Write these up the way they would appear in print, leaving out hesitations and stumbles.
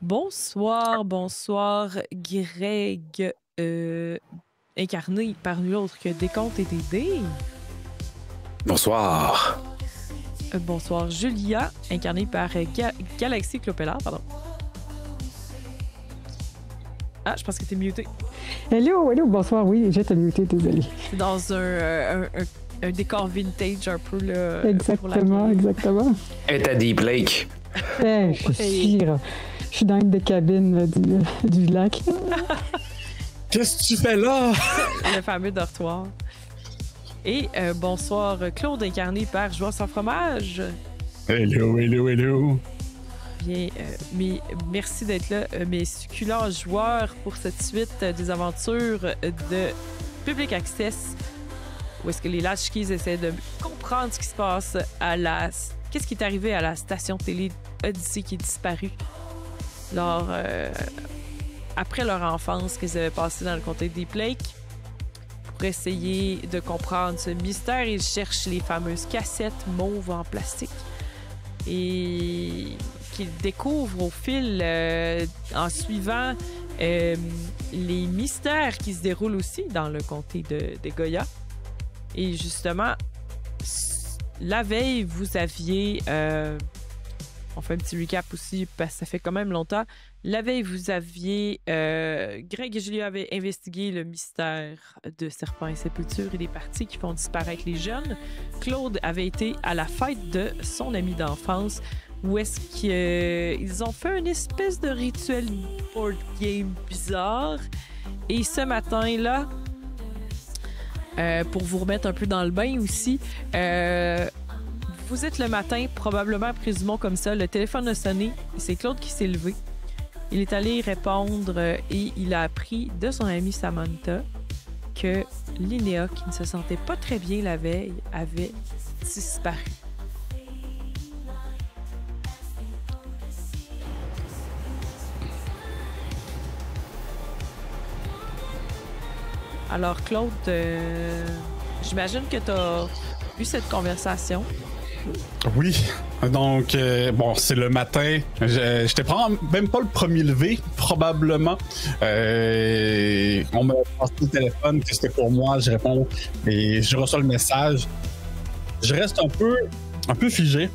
Bonsoir, bonsoir, Greg, incarné par nul autre que Décompte et Dédé. Bonsoir. Bonsoir, Julia, incarnée par Galaxy Clopella, pardon. Ah, je pense que t'es muté. Hello, bonsoir, oui, j'étais muté, désolé. C'est dans un décor vintage un peu, là. Exactement. Et à Deep Lake. Je suis dans une des cabines du lac. Qu'est-ce que tu fais là? Le fameux dortoir. Et bonsoir, Claude, incarné par Joueur sans fromage. Hello. Bien, mais merci d'être là, mes succulents joueurs, pour cette suite des aventures de Public Access, où est-ce que les Latchkeys essaient de comprendre ce qui se passe qu'est-ce qui est arrivé à la station télé Odyssey qui est disparue après leur enfance qu'ils avaient passé dans le comté de Deep Lake. Pour essayer de comprendre ce mystère, ils cherchent les fameuses cassettes mauves en plastique et qu'ils découvrent au fil en suivant les mystères qui se déroulent aussi dans le comté de Goya. Et justement, la veille, vous aviez... on fait un petit recap aussi, parce que ça fait quand même longtemps. La veille, vous aviez... Greg et Julia avaient investigué le mystère de Serpent et Sépulture et des parties qui font disparaître les jeunes. Claude avait été à la fête de son ami d'enfance, où est-ce qu'ils ont fait une espèce de rituel board game bizarre. Et ce matin-là, pour vous remettre un peu dans le bain aussi, vous êtes le matin, probablement, présumons comme ça, le téléphone a sonné et c'est Claude qui s'est levé. Il est allé répondre et il a appris de son amie Samantha que Linnea, qui ne se sentait pas très bien la veille, avait disparu. Alors Claude, j'imagine que tu as eu cette conversation. Oui, donc bon, c'est le matin. J'étais même pas le premier levé, probablement. On m'a passé le téléphone, que c'était pour moi, je réponds et je reçois le message. Je reste un peu figé,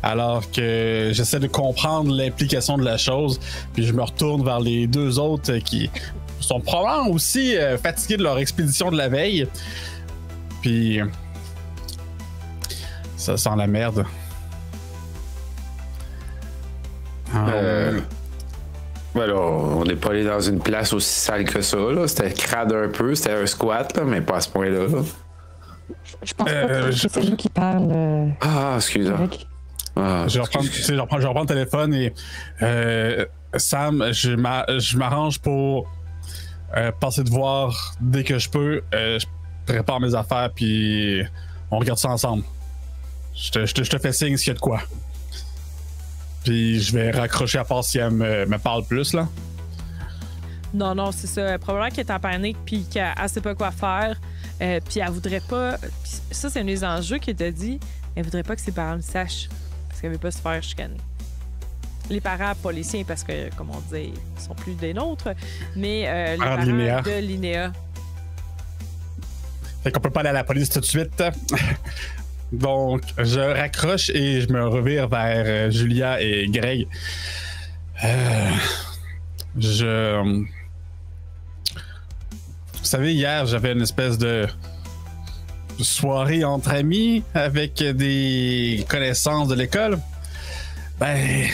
alors que j'essaie de comprendre l'implication de la chose, puis je me retourne vers les deux autres qui sont probablement aussi fatigués de leur expédition de la veille. Puis ça sent la merde. Voilà, on n'est pas allé dans une place aussi sale que ça, là. C'était crade un peu, c'était un squat, là, mais pas à ce point-là. Là. Je pense pas que c'est lui qui parle. Excuse-moi. Je vais reprendre le téléphone et Sam, je m'arrange pour passer te voir dès que je peux. Je prépare mes affaires puis on regarde ça ensemble. Je te fais signe s'il y a de quoi. Puis je vais raccrocher à part si elle me parle plus, là. Non, c'est ça. Probablement qu'elle est en panique puis qu'elle ne sait pas quoi faire. Puis elle voudrait pas... Ça, c'est un des enjeux qu'elle t'a dit. Elle voudrait pas que ses parents le sachent. Parce qu'elle veut pas se faire chicaner. Les parents, pas les siens, parce que, comme on dit, ils sont plus des nôtres. Mais les parents de Linnea. Fait qu'on peut pas aller à la police tout de suite. Donc, je raccroche et je me revire vers Julia et Greg. Vous savez, hier, j'avais une espèce de soirée entre amis avec des connaissances de l'école. Ben,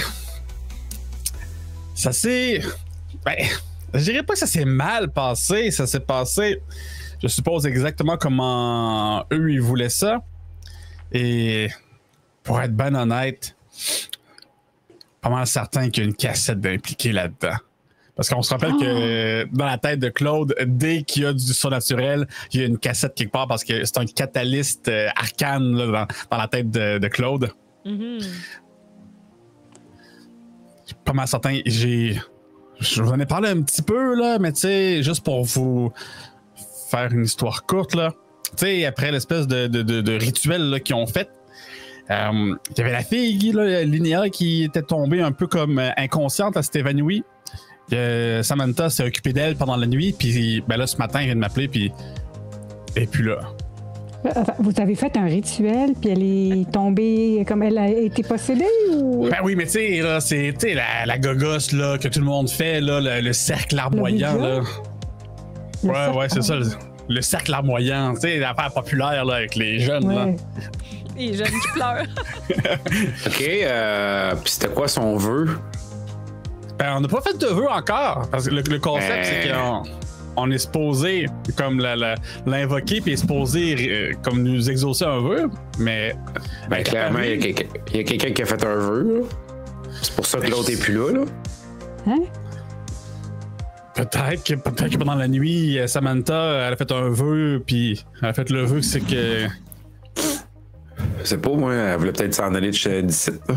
ça s'est... je dirais pas que ça s'est mal passé. Ça s'est passé, je suppose, exactement comment eux, ils voulaient ça. Et pour être ben honnête, pas mal certain qu'il y a une cassette d'impliqué là-dedans. Parce qu'on se rappelle que dans la tête de Claude, dès qu'il y a du surnaturel, il y a une cassette quelque part parce que c'est un catalyste arcane là, dans la tête de Claude. Mm-hmm. Pas mal certain. Je vous en ai parlé un petit peu, là, mais tu sais, juste pour vous faire une histoire courte, là. Tu sais, après l'espèce de rituel là, qu'ils ont fait, Il y avait la fille, là, Linnea, qui était tombée un peu comme inconsciente, elle s'est évanouie. Samantha s'est occupée d'elle pendant la nuit, puis ben là, ce matin, elle vient de m'appeler, puis et puis là. Vous avez fait un rituel, puis elle est tombée comme elle a été possédée ou? Ben oui, mais tu sais, là, c'est la gogosse là, que tout le monde fait, là, le cercle larmoyant. Là. Ouais, c'est ça, le cercle larmoyant. Tu sais, l'affaire populaire là, avec les jeunes. Là. Les jeunes qui pleurent. OK, puis c'était quoi son vœu? Ben, on n'a pas fait de vœu encore. Parce que le concept, c'est qu'on est supposé comme l'invoquer puis est supposé comme nous exaucer un vœu, mais ben clairement il y a quelqu'un qui a fait un vœu là. C'est pour ça que l'autre est plus là. Hein? Peut-être que pendant la nuit Samantha elle a fait un vœu puis elle a fait le vœu c'est que je sais pas moi, elle voulait peut-être s'en aller d'ici là.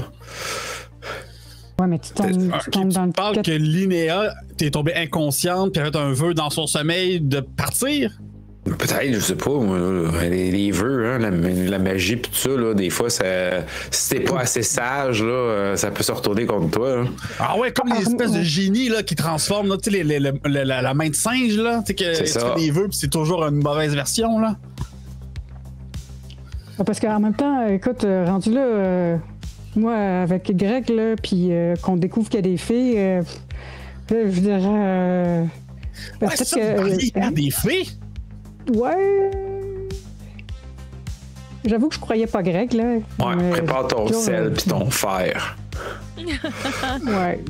Ouais, mais tu tombes dans le... Tu parles que Linnea t'es tombée inconsciente puis elle a fait un vœu dans son sommeil de partir? Peut-être, je sais pas, moi. Les vœux, hein, la magie pis tout ça, là, des fois, si t'es pas assez sage, là, ça peut se retourner contre toi. Là. Ah ouais, comme les espèces de génies là, qui transforment là, la main de singe, là, que tu fais des vœux pis c'est toujours une mauvaise version. Là. Parce qu'en même temps, écoute, rendu là... moi, avec Greg, là, puis qu'on découvre qu'il y a des filles, je dirais... ouais, c'est ça, il y a des filles? Ouais... J'avoue que je croyais pas Greg, là. Ouais, prépare ton sel pis ton fer. Ouais.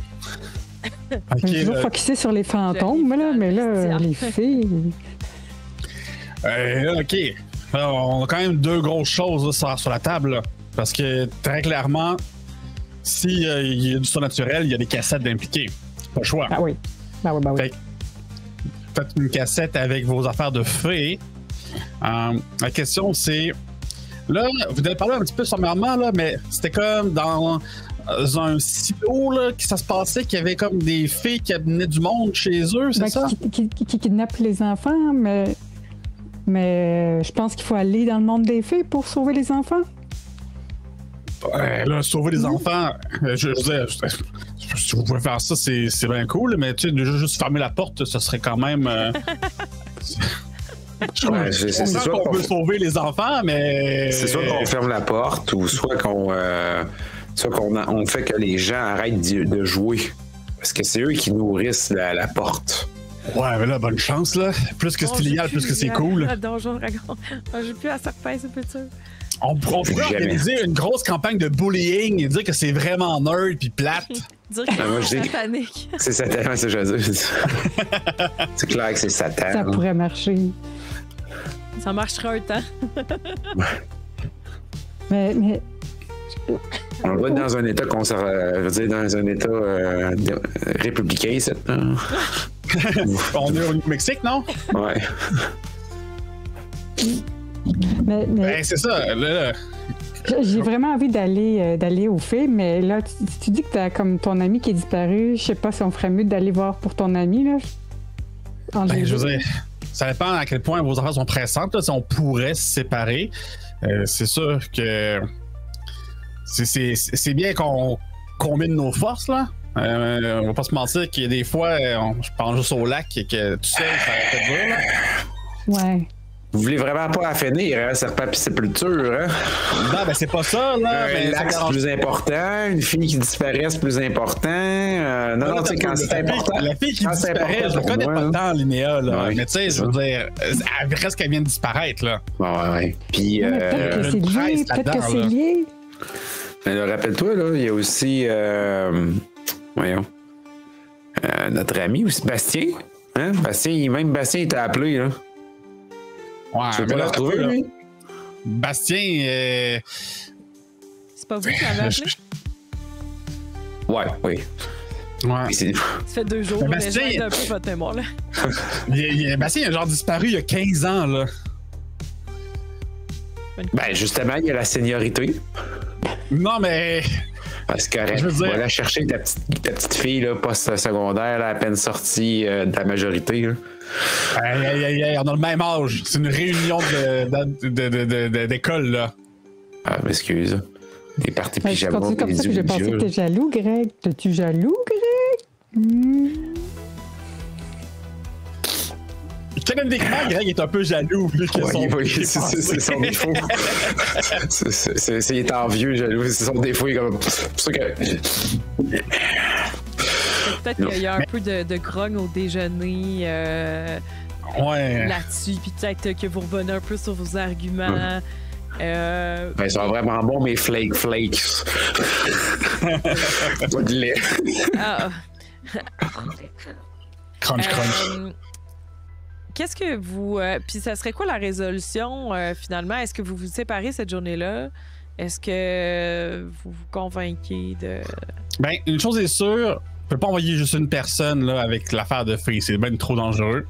Okay, je suis toujours focusé sur les fantômes, là, mais là, les filles... OK. Alors, on a quand même deux grosses choses là, sur la table, là. Parce que très clairement, s'il y a du surnaturel, il y a des cassettes d'impliqués. Pas le choix. Ah oui. Ben oui. Faites une cassette avec vos affaires de fées. La question, c'est... Là, vous avez parlé un petit peu sommairement, là, mais c'était comme dans un silo là, que ça se passait, qu'il y avait comme des fées qui amenaient du monde chez eux, c'est ça? Qui kidnappent les enfants, mais je pense qu'il faut aller dans le monde des fées pour sauver les enfants. Là, sauver les enfants, si vous pouvez faire ça, c'est bien cool, mais tu sais, juste fermer la porte, ce serait quand même... c'est sûr qu'on peut sauver les enfants, mais... C'est soit qu'on ferme la porte, ou soit qu'on on fait que les gens arrêtent de jouer. Parce que c'est eux qui nourrissent la porte. Ouais, mais là, bonne chance, là. Plus que c'est illégal, plus que c'est cool. Donjon Dragon. J'ai plus à Serpent, c'est plus sûr. On pourrait organiser une grosse campagne de bullying et dire que c'est vraiment nerd puis plate. Dire que c'est satanique. C'est satanique, c'est ce que je veux dire. C'est clair que c'est satanique. Ça pourrait marcher. Ça marchera un temps. mais... On va être dans un état je veux dire, dans un état républicain, c'est On est au Mexique, non? Ouais. mais ben, c'est ça. Là. J'ai vraiment envie d'aller au film, mais là, tu dis que t'as comme ton ami qui est disparu. Je sais pas si on ferait mieux d'aller voir pour ton ami, là. Ben, je veux dire, ça dépend à quel point vos affaires sont pressantes. Là, si on pourrait se séparer, c'est sûr que c'est bien qu'on combine nos forces, là. On va pas se mentir qu'il y a des fois, je pense juste au lac et que tout seul, ça fait dur, là. Ouais. Vous voulez vraiment pas affinir, hein, serpent pis sépulture, hein? Non, ben c'est pas ça, là. Un lac, c'est plus important. Une fille qui disparaît, c'est plus important. Non, tu sais, quand c'est important. La fille qui disparaît, je la connais pas tant, Linnea, là. Ouais, mais tu sais, je veux dire, elle reste qu'elle vient de disparaître, là. Ouais. Puis. Peut-être que c'est lié, peut-être que c'est lié. Mais là, rappelle-toi, là, il y a aussi. Voyons. Notre ami aussi, Bastien. Hein? Bastien, il t'a appelé, là. Ouais, tu veux pas le retrouver, lui? Bastien, c'est pas vous qui l'avez appelé? Oui. Ouais. Ça fait 2 jours, mais j'aide un peu votre mémoire, là. Bastien, il a genre disparu il y a 15 ans, là. Ben, justement, il y a la seniorité. Non, mais... Parce que tu vas aller chercher ta petite fille, là, post-secondaire, là, à peine sortie de la majorité, là. Hey, on a le même âge. C'est une réunion d'école, là. Ah, m'excuse. des parties Tu pyjama. continues comme ça, puis j'ai pensé que t'es jaloux, Greg. T'es-tu jaloux, Greg? Canoniquement, Greg est un peu jaloux. Vu que Oui, c'est son défaut. Il est envieux, jaloux. C'est son défaut. Il est comme. C'est pour ça que. Peut-être qu'il y a un peu de grogne au déjeuner là-dessus, puis peut-être que vous revenez un peu sur vos arguments. Ils sont vraiment bons, mes flakes. Pas de lait. Crunch. Qu'est-ce que vous... puis ça serait quoi la résolution, finalement? Est-ce que vous vous séparez cette journée-là? Est-ce que vous vous convainquez de... Ben, une chose est sûre, je peux pas envoyer juste une personne là, avec l'affaire de filles. C'est bien trop dangereux.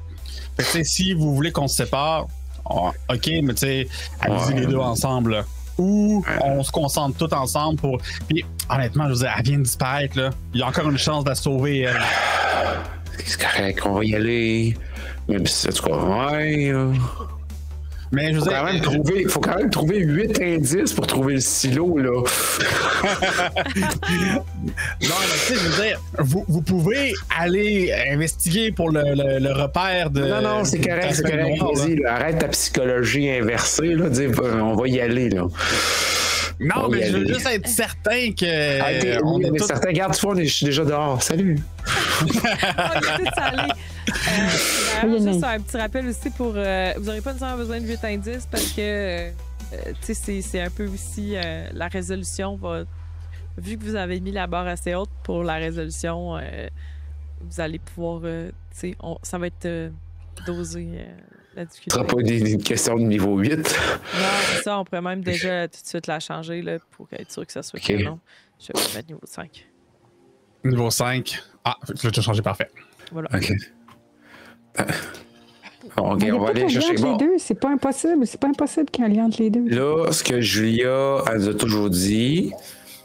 Fait que, tu sais, si vous voulez qu'on se sépare, OK, mais tu sais, allez-y les deux ensemble. Là. Ou on se concentre tous ensemble pour... Puis, honnêtement, je veux dire, elle vient de disparaître, là. Il y a encore une chance de la sauver, elle. C'est correct, on va y aller. Même si c'est quoi, Mais je veux dire, il faut quand même trouver 8 indices pour trouver le silo, là. Non, mais tu sais, je veux dire, vous pouvez aller investiguer pour le repère de... Non, c'est correct, Vas-y, là, arrête ta psychologie inversée, là, dis, on va y aller, là. Non, mais je veux juste être certain que... on est certain. Regarde, tu vois, je suis déjà dehors. Salut! Juste un petit rappel aussi pour... vous n'aurez pas nécessairement besoin de 8 indices parce que tu sais, c'est un peu aussi la résolution va... Vu que vous avez mis la barre assez haute pour la résolution, vous allez pouvoir... tu sais, ça va être dosé, la difficulté. Ce sera pas une question de niveau 8. Non, c'est ça. On pourrait même déjà tout de suite la changer là, pour être sûr que ça soit canon. Je vais mettre niveau 5. Niveau 5. Ah, tu l'as changé, parfait. Voilà. OK. On va aller chercher. Les deux, c'est pas impossible. C'est pas impossible qu'il y ait un lien entre les deux. Là, ce que Julia elle a toujours dit,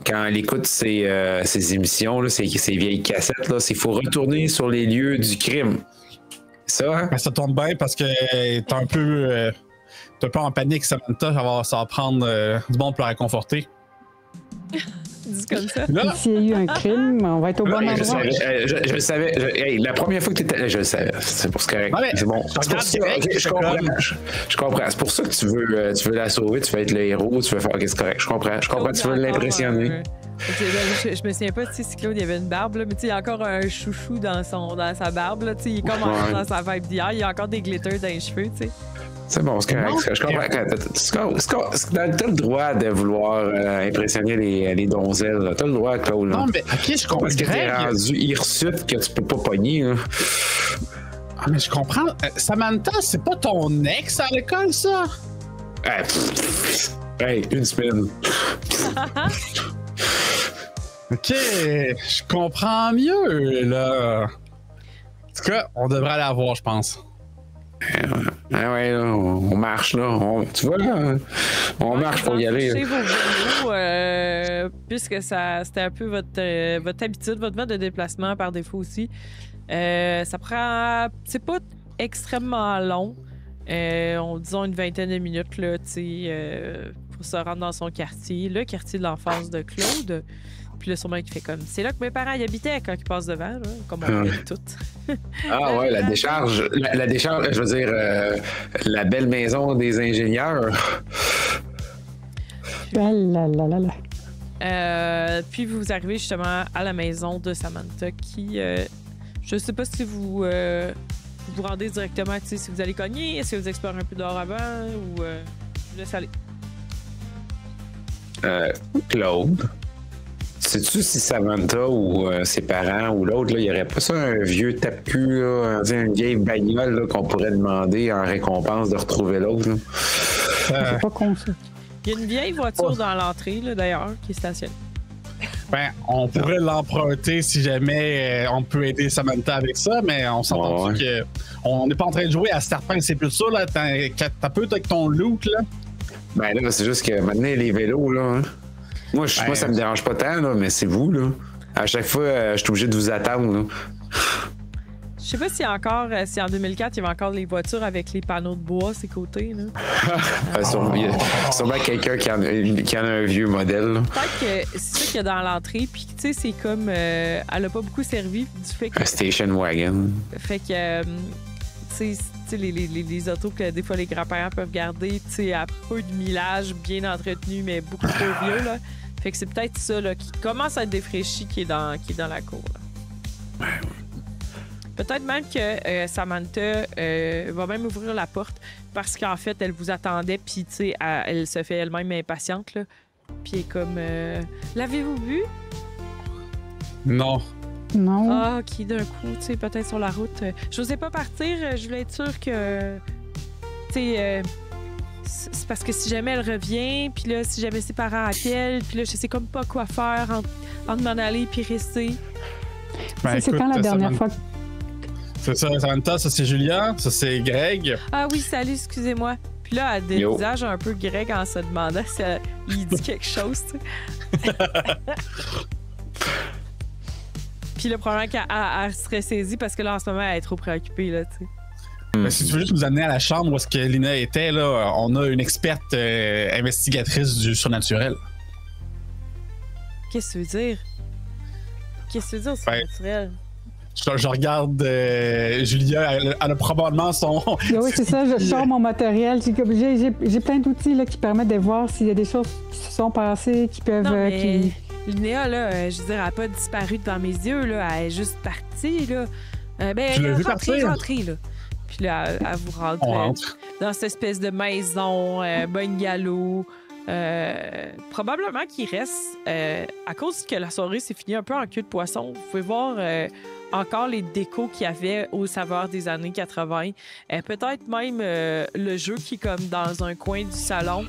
quand elle écoute ses émissions, là, ses vieilles cassettes, c'est qu'il faut retourner sur les lieux du crime. Ça, hein? Ben, ça tourne bien parce que t'es un peu en panique, Samantha. Ça va prendre du monde pour la réconforter. Dis comme ça. S'il y a eu un crime, on va être au bon endroit. Je le savais. La première fois que tu étais là, je le savais. C'est pour ce correct. C'est bon. C'est pour ça, je comprends. Je comprends. C'est pour ça que tu veux la sauver, tu veux être le héros, tu veux faire. OK, c'est correct. Je comprends. Tu veux l'impressionner. Je me souviens pas si Claude il avait une barbe, là, mais il y a encore un chouchou dans sa barbe. Là, il est comme dans sa vibe d'hier. Il y a encore des glitters dans les cheveux. T'sais. C'est bon, c'est correct. Je comprends. T'as le droit de vouloir impressionner les donzelles. T'as le droit, Claude. Non, mais OK, je comprends. Parce que t'es rendu hirsute que tu peux pas pogner. Là. Ah, mais je comprends. Samantha, c'est pas ton ex à l'école, ça? Hey, une semaine. OK, je comprends mieux, là. En tout cas, on devrait aller la voir, je pense. Ouais, là, on marche, là. Tu vois, là, on marche pour y aller. Vos vélos, puisque c'était un peu votre habitude, votre mode de déplacement par défaut aussi. Ça prend... C'est pas extrêmement long. Disons une vingtaine de minutes, là, pour se rendre dans son quartier. Le quartier de l'enfance de Claude. Puis là, sûrement, qui fait comme... C'est là que mes parents y habitaient quand ils passent devant, là, comme on fait toutes. Ah ouais, la décharge. La décharge, je veux dire, la belle maison des ingénieurs. Puis vous arrivez justement à la maison de Samantha qui... je sais pas si vous vous rendez directement, si vous allez cogner, est-ce que vous explorez un peu dehors avant ou je vous laisse aller. Claude. Sais-tu si Samantha ou ses parents ou l'autre, il n'y aurait pas ça un vieux tape-cul, une vieille bagnole là, qu'on pourrait demander en récompense de retrouver l'autre? C'est pas con, ça. Il y a une vieille voiture dans l'entrée, là, d'ailleurs, qui est stationnée. Ben, on pourrait l'emprunter si jamais on peut aider Samantha avec ça, mais on s'entend que on n'est pas en train de jouer à Starpin, c'est plus ça, là. T'as peu avec ton look, là. Ben là, c'est juste que maintenant, les vélos, là... Hein? Moi, ça me dérange pas tant, là, mais c'est vous, là. À chaque fois, je suis obligé de vous attendre, là. Je sais pas si encore, si en 2004, il y avait encore les voitures avec les panneaux de bois à ses côtés. Là. Sûrement quelqu'un qui en a un vieux modèle. Peut-être que c'est ça qu'il y a dans l'entrée, puis tu sais, c'est comme. Elle a pas beaucoup servi du fait que. Un station wagon. Fait que. Tu sais, les autos que des fois les grands-parents peuvent garder, tu sais, à peu de millage, bien entretenu, mais beaucoup trop vieux, là. Fait que c'est peut-être ça, là, qui commence à être défraîchi qui est dans la cour, là. Peut-être même que Samantha va même ouvrir la porte parce qu'en fait, elle vous attendait, puis tu sais, elle se fait elle-même impatiente, là. Puis elle est comme... L'avez-vous vu? Non. Non. Ah, OK, d'un coup, tu sais, peut-être sur la route. Je n'osais pas partir, je voulais être sûre que... Tu sais... c'est parce que si jamais elle revient, puis là, si jamais ses parents appellent, puis là, je sais comme pas quoi faire entre m'en aller puis rester. Ben, c'est quand la dernière fois que... C'est ça, Samantha, ça c'est Julia, ça c'est Greg. Ah oui, salut, excusez-moi. Puis là, elle dévisage un peu Greg en se demandant si il dit quelque chose, tu sais. Puis le problème qu'elle serait saisie parce que là, en ce moment, elle est trop préoccupée, là, tu sais. Ben, si tu veux juste nous amener à la chambre où est-ce que Lina était, là, on a une experte investigatrice du surnaturel. Qu'est-ce que tu veux dire? Qu'est-ce que tu veux dire, surnaturel? Je regarde Julia, elle a probablement son... Oui, c'est ça, je sors mon matériel. J'ai plein d'outils là, qui permettent de voir s'il y a des choses qui se sont passées, qui peuvent... Non, mais Linéa, là, je veux dire, elle n'a pas disparu devant mes yeux, là, elle est juste partie, là. Tu l'as vu partir? Rentrée, là. Puis là, elle vous rentre dans cette espèce de maison, bungalow. Probablement qu'il reste, à cause que la soirée s'est finie un peu en queue de poisson, vous pouvez voir encore les décos qu'il y avait aux saveurs des années 80. Peut-être même le jeu qui est comme dans un coin du salon.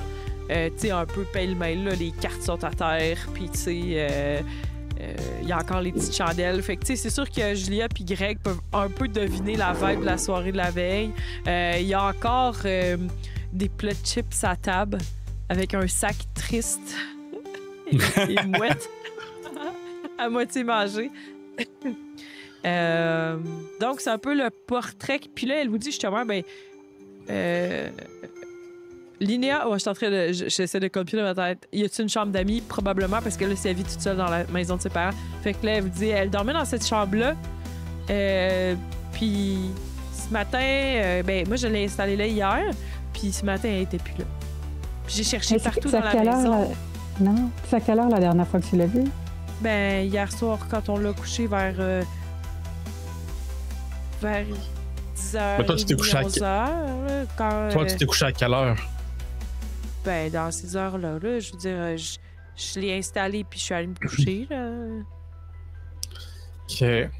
Tu sais, un peu pêle-mêle, là, les cartes sont à terre, puis tu sais... il y a encore les petites chandelles. Fait que, tu sais, c'est sûr que Julia et Greg peuvent un peu deviner la vibe de la soirée de la veille. Il y a encore des plats de chips à table avec un sac triste et mouette à moitié mangé. Donc, c'est un peu le portrait. Puis là, elle vous dit justement, ben... Linéa, je suis en train de. J'essaie de copier dans ma tête. Y a-t-il une chambre d'amis? Probablement, parce que là, c'est elle vit toute seule dans la maison de ses parents. Fait que là, elle vous dit, elle dormait dans cette chambre-là. Puis ce matin, ben moi, je l'ai installée là hier. Puis ce matin, elle était plus là. Puis j'ai cherché partout dans la maison. Non, c'est à quelle heure la dernière fois que tu l'as vue? Ben, hier soir, quand on l'a couché vers 10h. Mais toi, tu t'es couché à 11h. Toi, tu t'es couché à quelle heure? Ben, dans ces heures-là, là, je veux dire, je l'ai installé puis je suis allée me coucher, là. OK.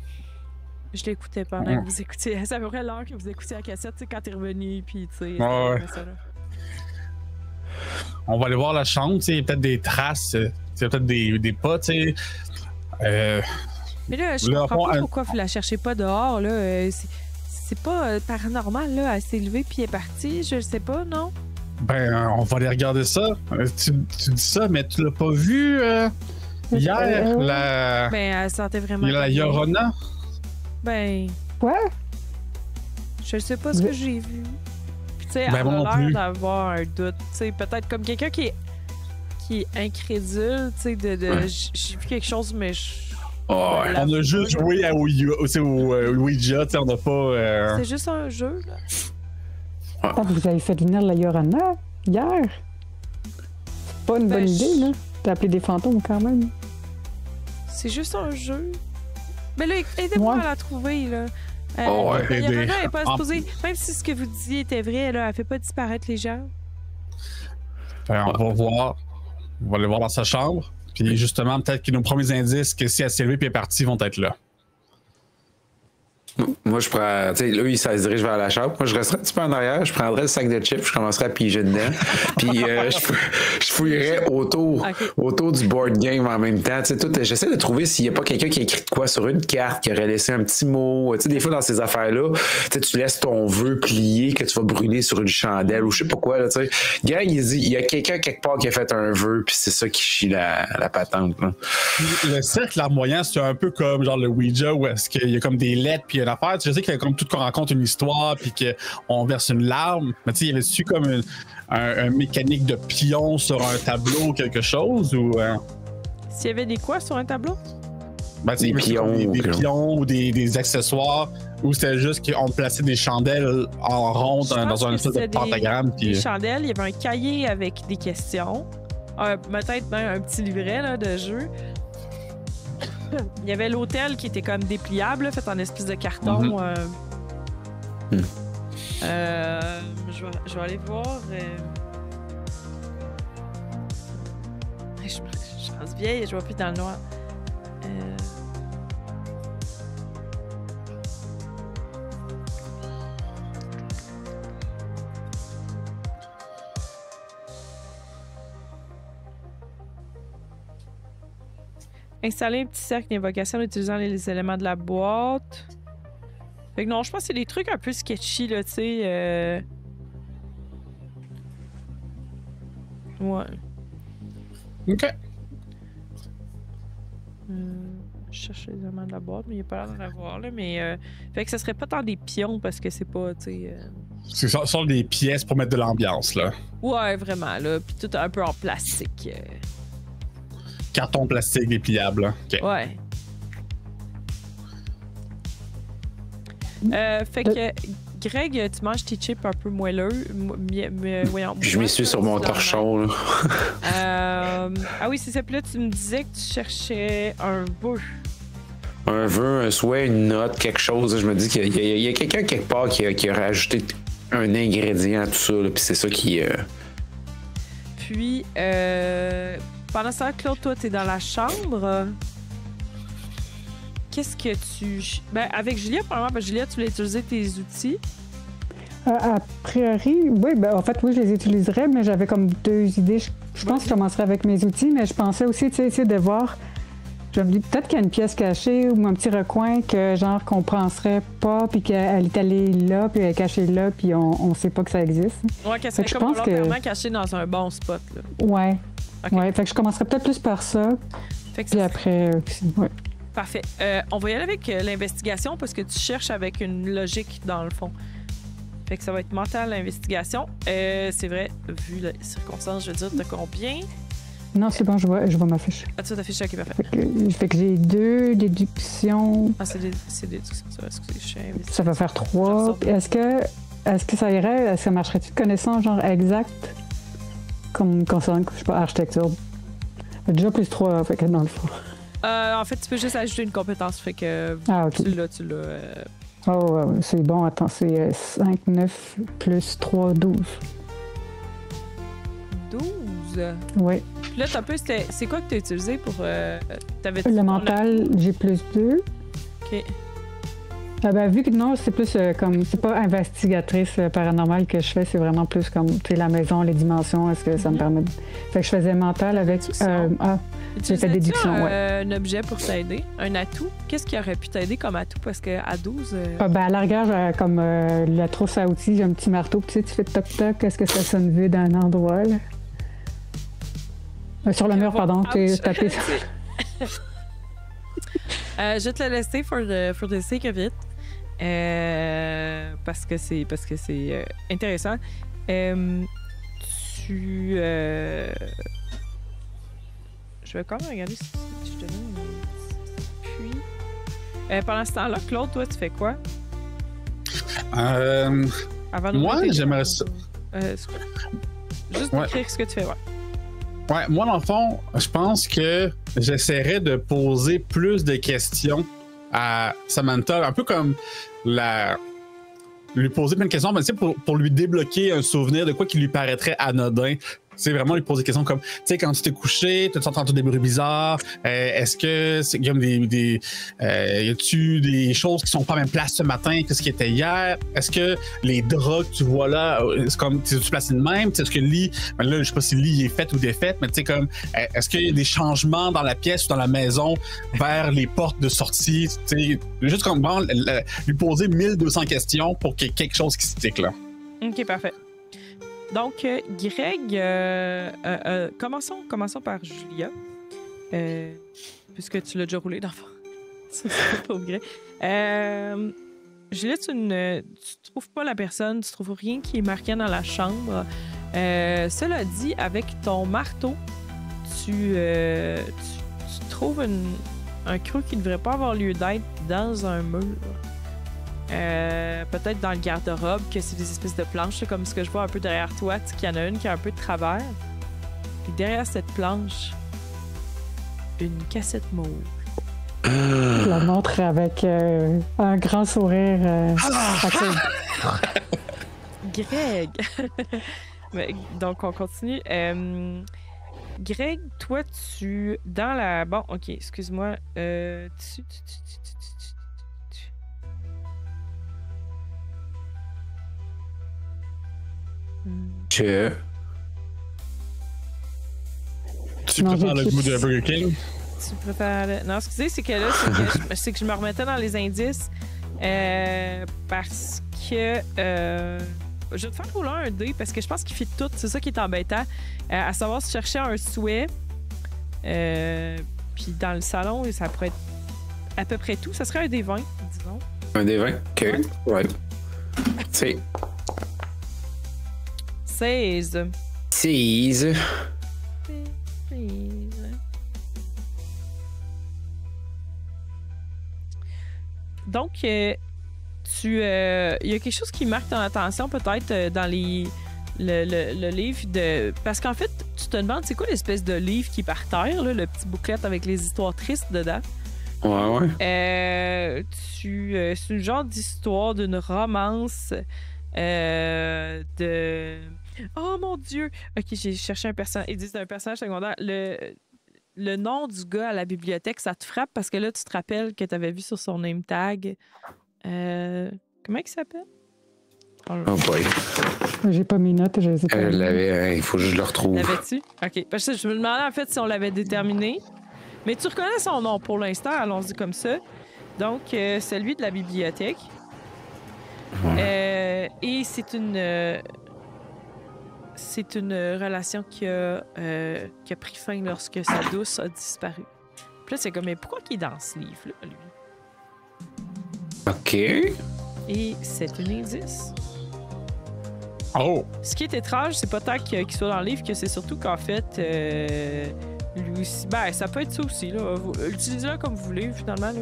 Je l'écoutais pendant que vous écoutiez. Ça ferait l'heure que vous écoutiez la cassette, tu sais, quand t'es revenu, puis tu sais. Ouais. Ça, là. On va aller voir la chambre, tu sais, peut-être des traces, peut-être des pas, tu sais. Mais là, je comprends pas pourquoi vous la cherchez pas dehors, là. C'est pas paranormal, là. Elle s'est levée puis elle est partie, je sais pas, non? Ben, on va aller regarder ça. Tu dis ça, mais tu l'as pas vu hier, la... Ben, elle sentait vraiment... La Llorona? Ben... Quoi? Je sais pas ce que j'ai vu. Puis, tu sais, elle a l'air d'avoir un doute. Tu sais, peut-être comme quelqu'un qui est incrédule, tu sais, j'ai vu quelque chose, mais on a juste joué au Ouija, tu sais, on n'a pas... C'est juste un jeu, là. Ah, vous avez fait venir la Llorona hier? C'est pas une bonne idée, là. T'as appelé des fantômes quand même. C'est juste un jeu. Mais là, aidez-moi à la trouver, là. La Llorona n'est pas supposée... Même si ce que vous disiez était vrai, là, elle fait pas disparaître les gens. Ben, on va voir. On va aller voir dans sa chambre. Puis justement, peut-être que nos premiers indices que si elle s'est levée et est partie vont être là. Moi, je prends. Tu sais, lui, ça se dirige vers la chambre. Moi, je resterais un petit peu en arrière. Je prendrais le sac de chips. Je commencerais à piger dedans. Puis, je fouillerais autour du board game en même temps. Tu sais, j'essaie de trouver s'il n'y a pas quelqu'un qui a écrit de quoi sur une carte, qui aurait laissé un petit mot. Tu sais, des fois, dans ces affaires-là, tu laisses ton vœu plié que tu vas brûler sur une chandelle ou je sais pas quoi. Là, tu sais. Greg, il dit il y a quelqu'un quelque part qui a fait un vœu, puis c'est ça qui chie la patente. Là. Le cercle larmoyant, c'est un peu comme genre le Ouija où est-ce qu'il y a comme des lettres puis une affaire. je sais que comme tout qu'on raconte une histoire puis qu'on verse une larme, mais tu sais, y avait-tu comme un mécanique de pion sur un tableau ou quelque chose ou S'il y avait des quoi sur un tableau? Ben, des pions. Des pions ou des accessoires ou c'était juste qu'on plaçait des chandelles en ronde dans un espèce de pentagramme. Des chandelles, il y avait un cahier avec des questions. Peut-être même un petit livret là, de jeu. Il y avait l'hôtel qui était comme dépliable, là, fait en espèce de carton. Je vais aller voir. Je pense vieille, je vois plus dans le noir. Installer un petit cercle d'invocation en utilisant les éléments de la boîte. Fait que non, je pense que c'est des trucs un peu sketchy, là, tu sais. Ouais. OK. Je cherche les éléments de la boîte, mais il n'y a pas l'air d'en avoir, là. Mais, fait que ça serait pas tant des pions parce que c'est pas, tu sais. C'est sur des pièces pour mettre de l'ambiance, là. Ouais, vraiment, là. Puis tout un peu en plastique. Carton plastique dépliable, là. OK. Ouais. Fait que, Greg, tu manges tes chips un peu moelleux. Voyons, je m'y suis sur mon torchon, là. Ah oui, c'est ça. Puis là, tu me disais que tu cherchais un vœu. Un vœu, un souhait, une note, quelque chose. Je me dis qu'il y a quelqu'un quelque part qui a rajouté un ingrédient à tout ça, là, puis c'est ça qui... Puis, pendant ce temps, Claude, toi, t'es dans la chambre. Qu'est-ce que tu... Ben, avec Julia, probablement, parce que Julia, tu voulais utiliser tes outils. A priori, oui, ben, en fait, oui, je les utiliserais, mais j'avais comme deux idées. Je pense que je commencerais avec mes outils, mais je pensais aussi, tu sais, essayer de voir... Je me dis peut-être qu'il y a une pièce cachée ou un petit recoin que, genre, qu'on penserait pas, puis qu'elle est allée là, puis elle est cachée là, puis on sait pas que ça existe. Ouais, qu'elle serait comme volontairement cachée dans un bon spot, là. Ouais. Okay. Ouais, fait que je commencerais peut-être plus par ça. Fait que puis après, ouais. Parfait. On va y aller avec l'investigation parce que tu cherches avec une logique dans le fond. Fait que ça va être mental l'investigation. C'est vrai, vu les circonstances, je veux dire, t'as combien? Non, c'est bon, je vois ma fiche. Ah, tu as ta fiche, ok, parfait. Fait que j'ai 2 déductions. Ah, c'est déductions, ça va, excusez, ça va faire 3. Est-ce que ça irait, est-ce que ça marcherait-tu de connaissance, genre exact? Comme concernant, je sais pas, architecture. Déjà plus 3, fait que dans le fond. En fait, tu peux juste ajouter une compétence, fait que okay. tu l'as. Oh, ouais, c'est bon, attends, c'est 5, 9 plus 3, 12. 12? Oui. Puis là, t'as un peu, c'est quoi que tu as utilisé pour. Le mental, j'ai plus 2. OK. Ah ben, vu que non, c'est plus comme. C'est pas investigatrice paranormale que je fais, c'est vraiment plus comme, tu sais, la maison, les dimensions, est-ce que ça me permet de. Fait que je faisais mental avec. J'ai fait déduction, ouais. Un objet pour t'aider, un atout. Qu'est-ce qui aurait pu t'aider comme atout? Parce qu'à 12. Ben, à la rigueur, comme la trousse à outils, j'ai un petit marteau, tu sais, tu fais toc-toc, est-ce que ça sonne vide à un endroit, là? Sur le mur, pardon, tu es tapé. Je vais te le laisser for the sake of it. Parce que c'est intéressant. Je vais quand même regarder si je te donne une... Puis, pendant ce temps-là, Claude, toi, tu fais quoi? Moi, j'aimerais ça. Juste écrire ce que tu fais, ouais. Ouais, moi, dans le fond, je pense que j'essaierais de poser plus de questions à Samantha, un peu comme lui poser plein de questions, mais pour lui débloquer un souvenir de quoi qui lui paraîtrait anodin. C'est vraiment lui poser des questions comme, tu sais, quand tu t'es couché, tu entends des bruits bizarres, est-ce que c'est comme y a-tu des choses qui sont pas à même place ce matin que ce qui était hier? Est-ce que les draps que tu vois là, c'est comme, tu placé de même? Est-ce que le lit, ben là, je sais pas si le lit est fait ou défait, mais tu sais, comme, est-ce qu'il y a des changements dans la pièce ou dans la maison vers les portes de sortie? Tu sais, juste comme, lui poser 1200 questions pour qu'il y ait quelque chose qui stick là. Ok, parfait. Donc, Greg, commençons par Julia. Puisque tu l'as déjà roulé dans le fond. C'est pas Greg. Juliette, tu trouves pas la personne, tu trouves rien qui est marqué dans la chambre. Cela dit, avec ton marteau, tu trouves un creux qui ne devrait pas avoir lieu d'être dans un mur. Peut-être dans le garde-robe, que c'est des espèces de planches, comme ce que je vois un peu derrière toi, qu'il y en a une qui a un peu de travers. Et derrière cette planche, une cassette mauve. Je la montre avec un grand sourire. Greg! Donc, on continue. Greg, toi, dans la... Bon, OK, excuse-moi. Tu prépares le goût de Burger King? Tu prépares... Non, excusez, c'est que là, c'est que je me remettais dans les indices parce que... je vais te faire rouler un dé parce que je pense qu'il fit tout. C'est ça qui est embêtant. À savoir si je cherchais un souhait. Puis dans le salon, ça pourrait être à peu près tout. Ça serait un des 20, disons. Un des 20? OK. Ouais. C'est... 16. 16. Donc, il y a quelque chose qui marque ton attention peut-être dans le livre de... Parce qu'en fait, tu te demandes c'est quoi l'espèce de livre qui est par terre, là, le petit bouclette avec les histoires tristes dedans. Ouais. C'est une genre d'histoire d'une romance de... Oh mon Dieu! Ok, j'ai cherché un personnage. Ils disent un personnage secondaire. Le nom du gars à la bibliothèque, ça te frappe parce que là, tu te rappelles que tu avais vu sur son name tag. Comment il s'appelle? Oh boy. J'ai pas mes notes, je les ai pas. Je l'avais, il faut que je le retrouve. L'avais-tu? OK. Parce que je me demandais en fait si on l'avait déterminé. Mais tu reconnais son nom pour l'instant, allons-y comme ça. Donc, celui de la bibliothèque. Ouais. Et c'est une relation qui a pris fin lorsque sa douce a disparu. Puis là, c'est comme, mais pourquoi il est dans ce livre-là, lui? OK. Et c'est un indice. Oh! Ce qui est étrange, c'est pas tant qu'il soit dans le livre, que c'est surtout qu'en fait, lui aussi... Ben, ça peut être ça aussi, là. Utilisez-le comme vous voulez, finalement, là.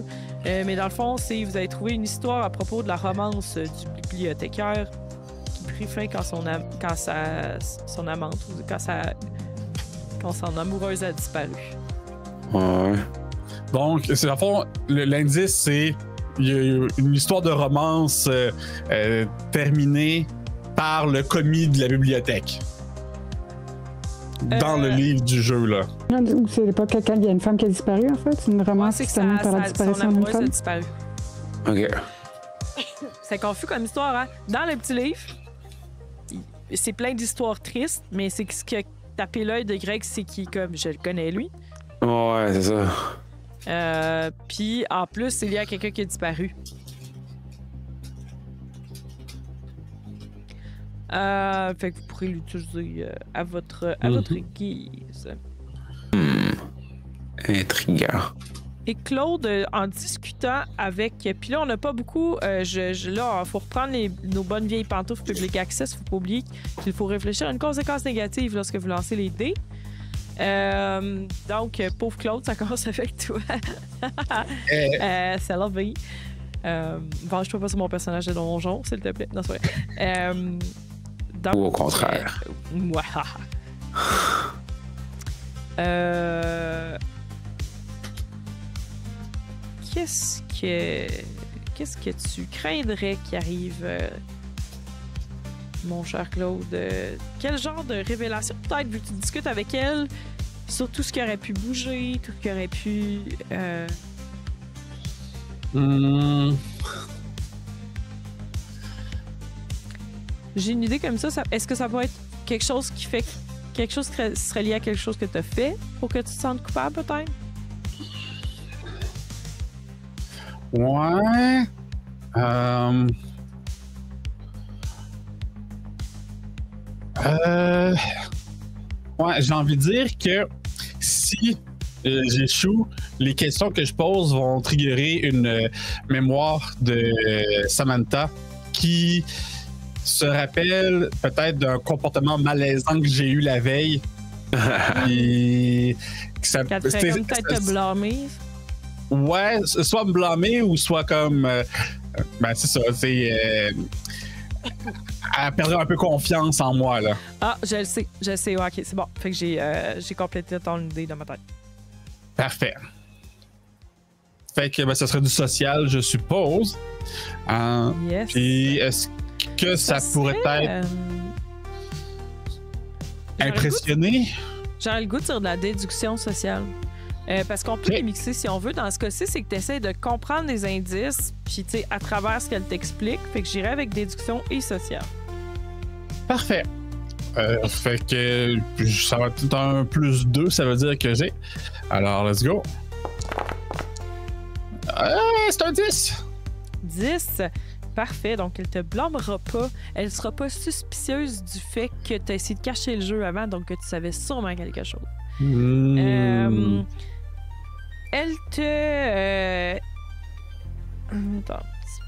Mais dans le fond, vous avez trouvé une histoire à propos de la romance du bibliothécaire qui prit fin quand son amante, ou quand son amoureuse a disparu. Ouais. Donc, c'est à fond, l'indice, c'est il y a une histoire de romance terminée par le commis de la bibliothèque. Dans le livre du jeu, là. C'est pas quand il y a une femme qui a disparu, en fait? C'est une romance qui se termine par la disparition d'une femme? A disparu. OK. C'est confus comme histoire, hein? Dans le petit livre, c'est plein d'histoires tristes, mais c'est ce qui a tapé l'œil de Greg, c'est qui, comme je le connais, lui. Ouais, c'est ça. Puis, en plus, c'est lié à quelqu'un qui a disparu. Fait que vous pourrez l'utiliser à votre guise. Intriguant. Et Claude, en discutant avec... Puis là, on n'a pas beaucoup... là, il faut reprendre nos bonnes vieilles pantoufles public access. Il ne faut pas oublier qu'il faut réfléchir à une conséquence négative lorsque vous lancez les dés. Donc, pauvre Claude, ça commence avec toi. C'est la vie. Venge-toi pas sur mon personnage de donjon, s'il te plaît. Non, c'est vrai. Donc, ou au contraire. Qu'est-ce que tu craindrais qui arrive, mon cher Claude? Quel genre de révélation, peut-être, vu que tu discutes avec elle, sur tout ce qui aurait pu bouger, tout ce qui aurait pu... J'ai une idée comme ça. Est-ce que ça pourrait être quelque chose qui fait... Quelque chose qui serait lié à quelque chose que tu as fait pour que tu te sentes coupable, peut-être? Ouais. Ouais, j'ai envie de dire que si j'échoue, les questions que je pose vont triggerer une mémoire de Samantha qui se rappelle peut-être d'un comportement malaisant que j'ai eu la veille. Et ça te fait comme peut-être te blâmer. Ouais, soit me blâmer ou soit comme. Ben, c'est ça, c'est. Elle perdrait un peu confiance en moi, là. Ah, je le sais, ouais, ok, c'est bon. Fait que j'ai complété ton idée dans ma tête. Parfait. Fait que ben, ça serait du social, je suppose. Yes. Puis est-ce que ça pourrait être impressionné? J'aurais le goût de dire de la déduction sociale. Parce qu'on peut les mixer si on veut. Dans ce cas-ci, c'est que tu essaies de comprendre les indices, puis tu sais, à travers ce qu'elle t'explique. Fait que j'irais avec déduction et sociale. Parfait. Fait que ça va être un +2, ça veut dire que j'ai. Alors, let's go. C'est un 10. 10. Parfait. Donc, elle te blâmera pas. Elle sera pas suspicieuse du fait que tu as essayé de cacher le jeu avant, donc que tu savais sûrement quelque chose. Elle te... Attends un petit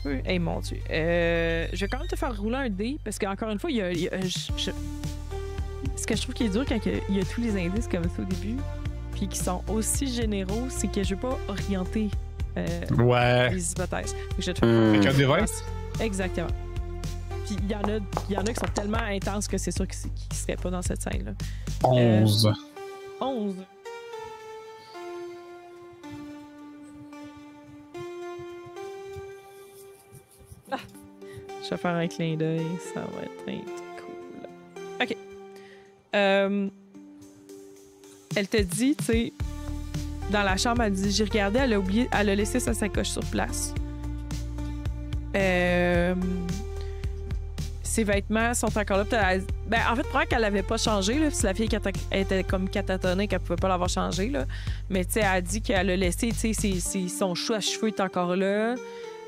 peu. Hey, mon Dieu. Je vais quand même te faire rouler un dé, parce qu'encore une fois, il y a ce que je trouve qui est dur quand il y a tous les indices comme ça au début, puis qui sont aussi généraux, c'est que je vais pas orienter les hypothèses. Je vais te faire des 20? Exactement. Puis il y en a qui sont tellement intenses que c'est sûr qu'ils ne seraient pas dans cette scène-là. 11. 11. Ah. Je vais faire un clin d'œil. Ça va être cool. OK. Elle te dit, tu sais, dans la chambre, elle dit, j'ai regardé, elle a laissé sa sacoche sur place. Ses vêtements sont encore là. Ben, en fait, probablement qu'elle l'avait pas changé, là, si la fille était comme catatonnée, qu'elle pouvait pas l'avoir changé, là. Mais tu sais, elle a dit qu'elle a laissé, tu sais, son chou à cheveux est encore là.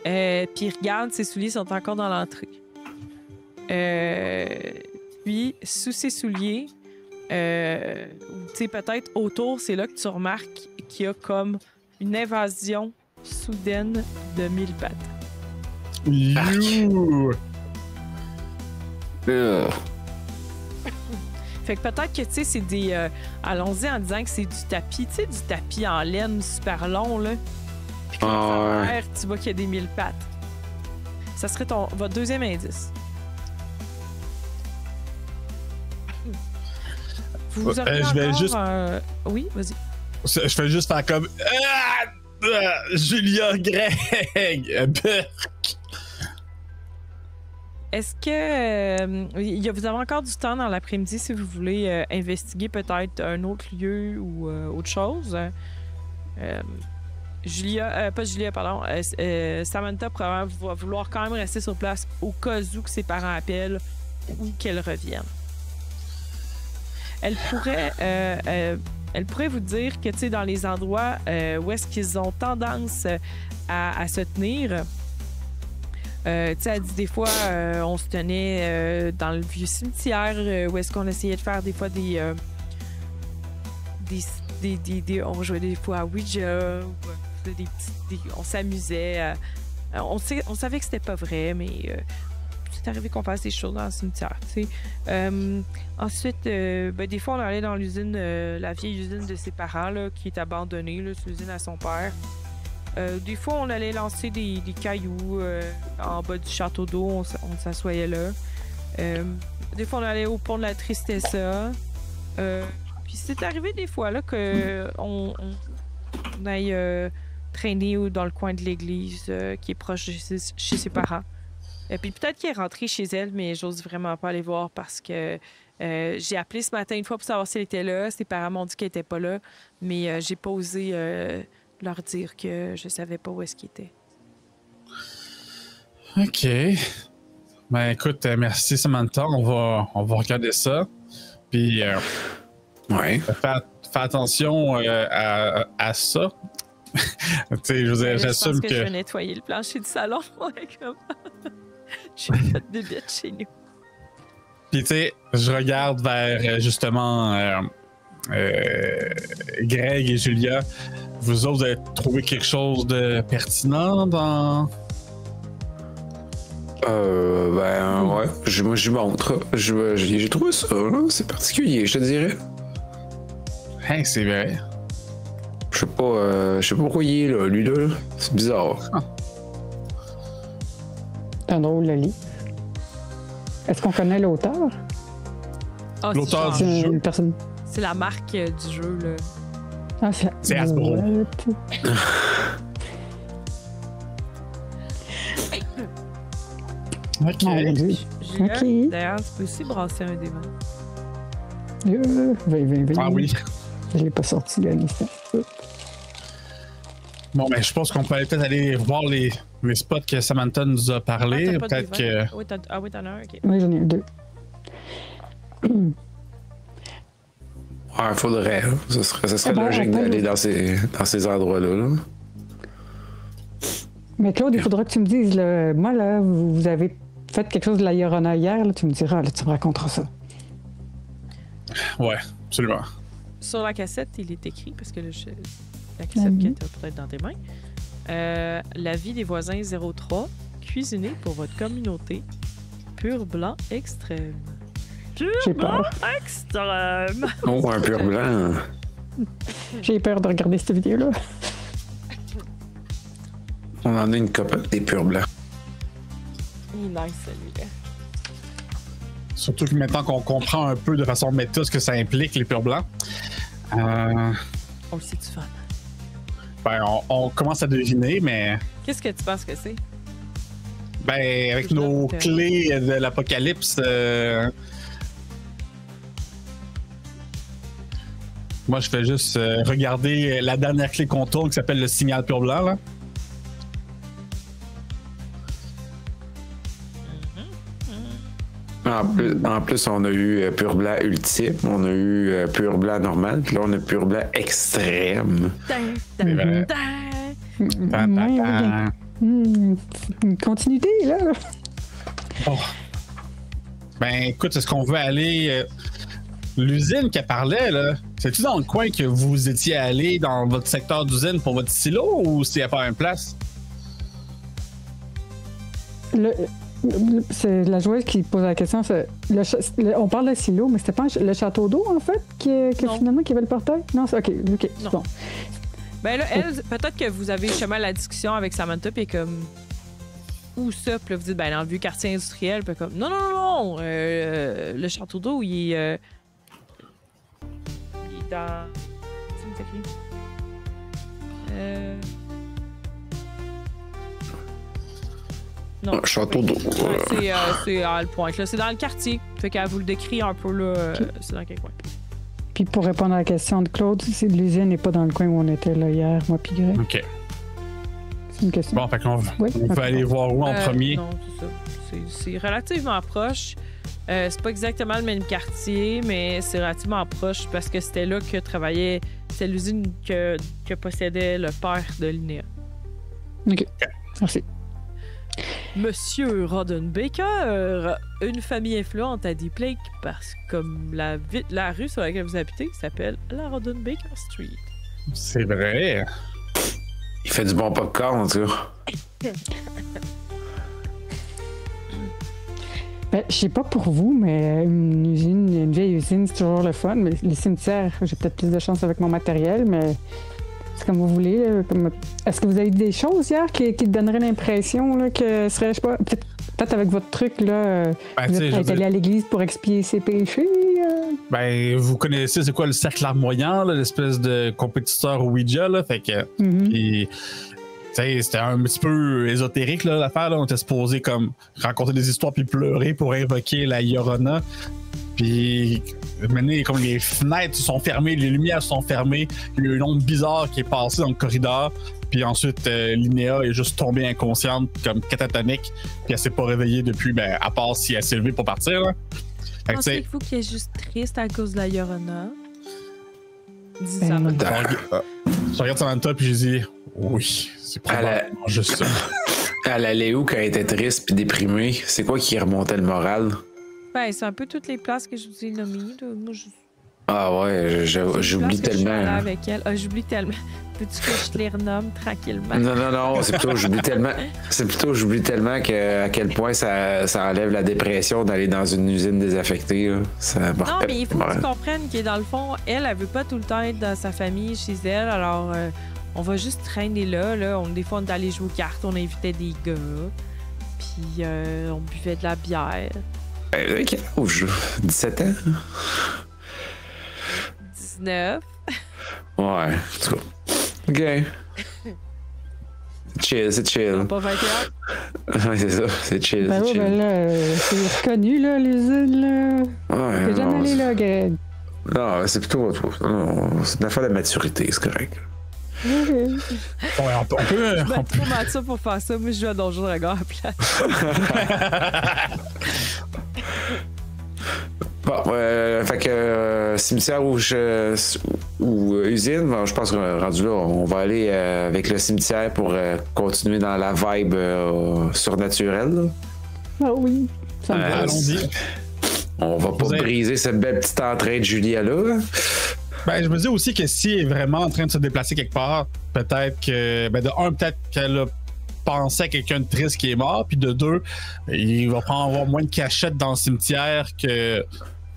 Puis regarde, ses souliers sont encore dans l'entrée. Puis, sous ses souliers, tu sais, peut-être autour, c'est là que tu remarques qu'il y a comme une invasion soudaine de 1000 pattes. Fait que peut-être que, tu sais, c'est des... allons-y en disant que c'est du tapis, tu sais, du tapis en laine super long, là. Puis quand tu vois qu'il y a des 1000 pattes. Ça serait votre deuxième indice. Je vais juste... Oui, vas-y. Je vais juste faire comme... Julia Greg! Est-ce que vous avez encore du temps dans l'après-midi si vous voulez investiguer peut-être un autre lieu ou autre chose? Samantha probablement va vouloir quand même rester sur place au cas où que ses parents appellent ou qu'elle revienne. Elle pourrait vous dire que, tu sais, dans les endroits où est-ce qu'ils ont tendance à se tenir, tu sais, elle dit des fois, on se tenait dans le vieux cimetière où est-ce qu'on essayait de faire des fois on jouait des fois à Ouija, on s'amusait. On savait que c'était pas vrai, mais c'est arrivé qu'on fasse des choses dans le cimetière, tu sais. Ensuite, des fois, on allait dans l'usine, la vieille usine de ses parents, là, qui est abandonnée, là, c'est l'usine à son père. Des fois, on allait lancer des cailloux en bas du château d'eau, on s'assoyait là. Des fois, on allait au pont de la Tristessa. Puis c'est arrivé des fois là qu'on aille traîner dans le coin de l'église qui est proche de chez ses parents. Puis peut-être qu'elle est rentrée chez elle, mais j'ose vraiment pas aller voir parce que j'ai appelé ce matin une fois pour savoir si elle était là. Ses parents m'ont dit qu'elle était pas là, mais j'ai pas osé leur dire que je savais pas où est-ce qu'ils étaient. OK. Ben écoute, merci Samantha, on va regarder ça. Puis ouais. Fais attention à ça. Tu sais, je veux dire, j'assume que... Je vais nettoyer le plancher du salon. J'ai fait des bêtes chez nous. Puis tu sais, je regarde vers justement Greg et Julia, vous autres, vous avez trouvé quelque chose de pertinent dans... Ouais, moi je montre. J'ai trouvé ça, là. C'est particulier, je te dirais. Hein, c'est vrai. Je sais pas pourquoi il est là, lui là. C'est bizarre. C'est un drôle, le lit. Est-ce qu'on connaît l'auteur? Ah, L'auteur c'est du jeu. Une personne. C'est la marque du jeu, là. Ah, C'est Hasbro. Ok. Mon Dieu. Julia, Ok. d'ailleurs, tu peux aussi brasser un démon. Ah oui. Je l'ai pas sorti, là, à l'instant. Bon, mais je pense qu'on peut peut-être aller voir les spots que Samantha nous a parlé. Ah, t'as pas Peut-être des que. vins? Oui, t'en as un, ok. Oui, j'en ai 2. Ouais, faudrait. Hein. Ça serait bon, logique attends, d'aller dans ces endroits-là. Là. Mais Claude, il faudra que tu me dises, là, moi, là, vous avez fait quelque chose de la Yorona hier, là, tu me diras, là, tu me raconteras ça. Ouais, absolument. Sur la cassette, il est écrit, parce que la cassette qui est peut-être dans tes mains. La vie des voisins 03, cuisiner pour votre communauté. Pur blanc extrême. J'ai Pur blanc peur. extrême. Oh, un pur blanc. J'ai peur de regarder cette vidéo-là. On en a une couple des purs blancs. Il est nice, celui-là. Surtout que maintenant qu'on comprend un peu de façon méta ce que ça implique, les purs blancs. On le sait-tu fun? Ben, on commence à deviner, mais. Qu'est-ce que tu penses que c'est? Ben, avec nos clés de l'apocalypse. Moi, je fais juste regarder la dernière clé qu'on tourne qui s'appelle le signal pur blanc, là. En plus, on a eu pur blanc ultime, on a eu pur blanc normal, puis là, on a pur blanc extrême. C'est vrai. Une continuité, là. Bon. Ben, écoute, est-ce qu'on veut aller. L'usine qu'elle parlait, là, c'est-tu dans le coin que vous étiez allé dans votre secteur d'usine pour votre silo ou c'est à faire une place? C'est la joueuse qui pose la question. On parle de silo, mais c'était pas le château d'eau, en fait, qui finalement qui avait le portail? Non, c'est OK, c'est bon. Ben là, elle, peut-être que vous avez justement la discussion avec Samantha, puis comme. Où ça? Puis là, vous dites, ben dans le vieux quartier industriel, puis comme. Non! Le château d'eau, il est dans. C'est écrit. Non. Château d'eau. C'est à le point. C'est dans le quartier. Fait qu'elle vous le décrit un peu là. C'est dans quel coin? Puis pour répondre à la question de Claude, l'usine n'est pas dans le coin où on était là hier, moi puis Greg. OK. C'est une question. Bon, fait qu'on peut aller voir où en premier? Non, c'est ça. C'est relativement proche. C'est pas exactement le même quartier, mais c'est relativement proche parce que c'était là que travaillait. C'est l'usine que possédait le père de Linnea. OK. Merci. Monsieur Roddenbaker, une famille influente à Deep Lake parce que comme la rue sur laquelle vous habitez s'appelle la Roddenbaker Street. C'est vrai. Il fait du bon popcorn, en tout cas. Ben, je sais pas pour vous, mais une vieille usine, c'est toujours le fun. Mais les cimetières, j'ai peut-être plus de chance avec mon matériel, mais c'est comme vous voulez. Est-ce que vous avez des choses hier qui te donneraient l'impression là, que serait, je sais pas, peut-être avec votre truc, là, vous êtes allé à l'église pour expier ses péchés? Ben, vous connaissez c'est quoi le cercle larmoyant, là, l'espèce de compétiteur Ouija, là, fait que... Puis, c'était un petit peu ésotérique, là, l'affaire, là. On était supposé comme raconter des histoires puis pleurer pour invoquer la Yorona. Puis, maintenant, comme les fenêtres sont fermées, les lumières sont fermées, il y a une onde bizarre qui est passée dans le corridor. Puis ensuite, Linnea est juste tombée inconsciente, comme catatonique. Puis elle s'est pas réveillée depuis, ben, à part si elle s'est levée pour partir, là. Pensez-vous qu'il est juste triste à cause de la Yorona? Dis Ben, ça. Je regarde Samantha puis je dis oui, c'est probablement juste ça. Elle allait où quand elle était triste puis déprimée? C'est quoi qui remontait le moral? Ben, c'est un peu toutes les places que je vous ai nommées. Là. Moi, Ah ouais, j'oublie tellement. Avec elle. Ah, j'oublie tellement. Peux-tu que je te les renomme tranquillement? Non, c'est plutôt j'oublie tellement. C'est plutôt j'oublie tellement que à quel point ça enlève la dépression d'aller dans une usine désaffectée. Là. Non, mais il faut que tu comprennes que dans le fond, elle veut pas tout le temps être dans sa famille, chez elle. Alors, on va juste traîner là. Des fois, on est allé jouer aux cartes, on invitait des gars. Puis, on buvait de la bière. Quel âge? 17 ans? 19. Ouais, en tout cas. OK. C'est chill. Pas 21. Ouais, c'est ça, c'est chill. Ben oui, chill. ben là, c'est reconnu, là, l'usine, là. Ouais, T'es jamais allé là, Greg. Non, c'est plutôt. Non, c'est une affaire de maturité, c'est correct. Okay. Ouais, on peut. Je vais trop mettre ça pour faire ça. Moi, je joue à Donjon Dragon à la place. Bon, fait que cimetière ou usine, bon, je pense que rendu là, on va aller avec le cimetière pour continuer dans la vibe surnaturelle. Là. Ah oui, ça me va. Allons-y. On va pas briser cette belle petite entrée de Julia là. Ben, je me dis aussi que si elle est vraiment en train de se déplacer quelque part, peut-être que, peut-être qu'elle a pensé à quelqu'un de triste qui est mort, puis de deux, il va prendre avoir moins de cachettes dans le cimetière que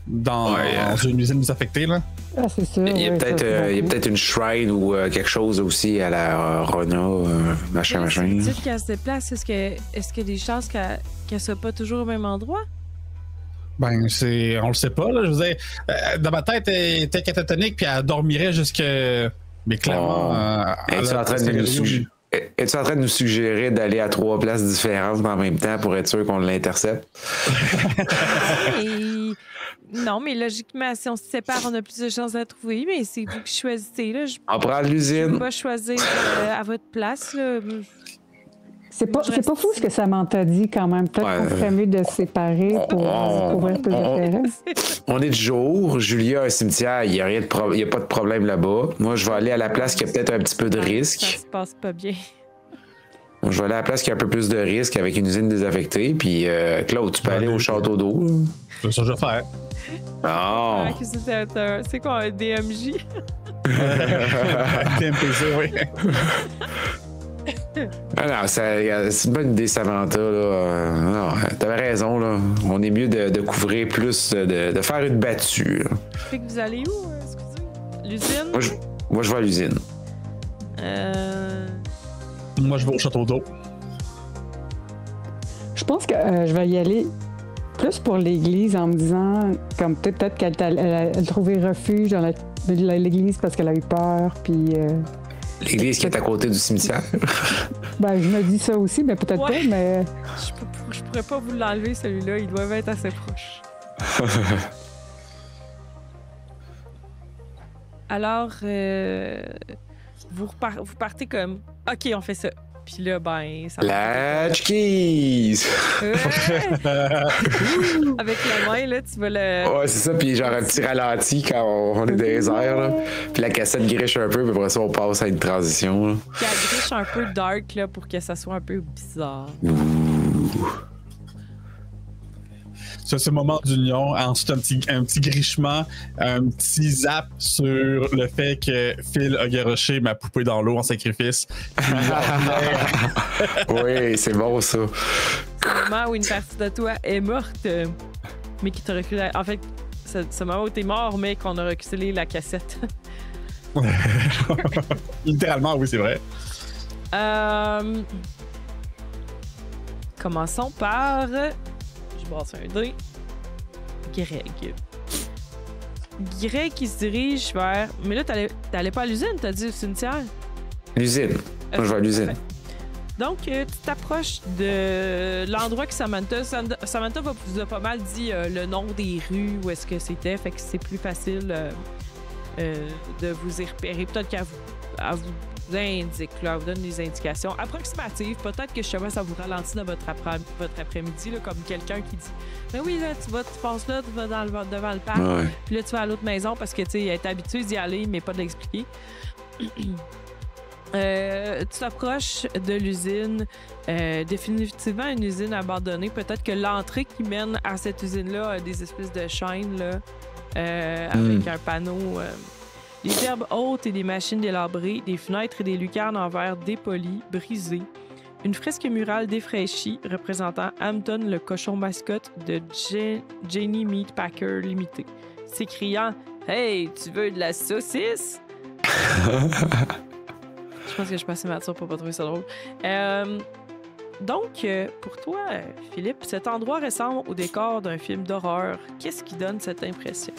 dans une usine désaffectée, là. Ah, c'est sûr. Il y a peut-être une shrine ou quelque chose aussi à la Rona, machin. Tu dis qu'elle se déplace, est-ce qu'il y a des chances qu'elle soit pas toujours au même endroit? Ben, on le sait pas, là. Je veux dire, dans ma tête, elle était catatonique, puis elle dormirait jusque. Mais clairement. Es-tu en train de nous suggérer d'aller à 3 places différentes en même temps pour être sûr qu'on l'intercepte? Non, mais logiquement, si on se sépare, on a plus de chances de la trouver, mais c'est vous qui choisissez. Là. On prend l'usine. Je ne peux pas choisir à votre place. Là. C'est pas fou ce que Samantha dit quand même. Peut-être qu'on ferait mieux de se séparer pour couvrir plus de terrain. On est de jour. Julia a un cimetière. Il n'y a pas de problème là-bas. Moi, je vais aller à la place qui a peut-être un petit peu de risque. Ça se passe pas bien. Je vais aller à la place qui a un peu plus de risque avec une usine désaffectée. Puis, Claude, tu peux aller au château d'eau. C'est ça que je vais faire. Oh. C'est quoi un DMJ? TMPC, oui. Ah non, c'est une bonne idée, Samantha. Non, t'avais raison. Là. On est mieux de couvrir plus, de faire une battue. Fait que vous allez où, excusez? L'usine? Moi, je vais à l'usine. Moi, je vais au château d'eau. Je pense que je vais y aller plus pour l'église en me disant, comme peut-être qu'elle a trouvé refuge dans l'église parce qu'elle a eu peur, puis... L'église qui est à côté du cimetière. Ben, je me dis ça aussi, mais peut-être pas, mais... Je pourrais pas vous l'enlever, celui-là. Il doit être assez proche. Alors, vous partez comme... OK, on fait ça. Puis là, ben... ça Latch keys! Avec la main, là, tu vas le... Ouais, c'est ça. Puis genre un petit ralenti quand on est dans les airs, là. Puis la cassette griche un peu, puis après ça, on passe à une transition, là. Puis elle griche un peu dark, là, pour que ça soit un peu bizarre. Ça, c'est le moment d'union. Ensuite, un petit grichement, un petit zap sur le fait que Phil a garoché ma poupée dans l'eau en sacrifice. Oui, c'est bon, ça. C'est le moment où une partie de toi est morte, mais qui t'a reculé. En fait, c'est le moment où t'es mort, mais qu'on a reculé la cassette. Littéralement, oui, c'est vrai. Commençons par... Je brasse un dé. Greg. Greg qui se dirige vers... Mais là, t'allais pas à l'usine, t'as dit au cimetière? L'usine. Moi, je vais à l'usine. Parfait. Donc, tu t'approches de l'endroit que Samantha... Samantha vous a pas mal dit le nom des rues, où est-ce que c'était, fait que c'est plus facile de vous y repérer. Peut-être qu'elle vous indique, là, vous donne des indications approximatives. Peut-être que justement, ça vous ralentit dans votre après-midi, là, comme quelqu'un qui dit « Mais oui, là, tu passes là, tu vas devant le parc, puis là, tu vas à l'autre maison parce que, tu sais, elle est habituée d'y aller, mais pas de l'expliquer. » Tu t'approches de l'usine, définitivement une usine abandonnée. Peut-être que l'entrée qui mène à cette usine-là a des espèces de chaînes, là. avec un panneau. Des herbes hautes et des machines délabrées, des fenêtres et des lucarnes en verre dépolies, brisées. Une fresque murale défraîchie représentant Hampton, le cochon mascotte de Jenny Meat Packer Limited, s'écriant « Hey, tu veux de la saucisse? » Je pense que je passe mature pour pas trouver ça drôle. Donc, pour toi, Philippe, cet endroit ressemble au décor d'un film d'horreur. Qu'est-ce qui donne cette impression?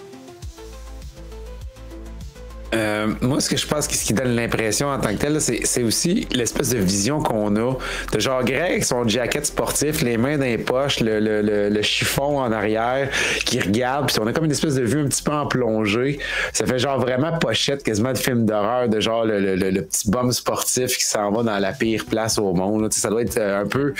Moi, ce que je pense, ce qui donne l'impression en tant que tel, c'est aussi l'espèce de vision qu'on a de genre Greg, son jacket sportif, les mains dans les poches, le chiffon en arrière, qui regarde, puis on a comme une espèce de vue un petit peu en plongée. Ça fait genre vraiment pochette, quasiment de film d'horreur, de genre le petit bum sportif qui s'en va dans la pire place au monde. Ça doit être un peu...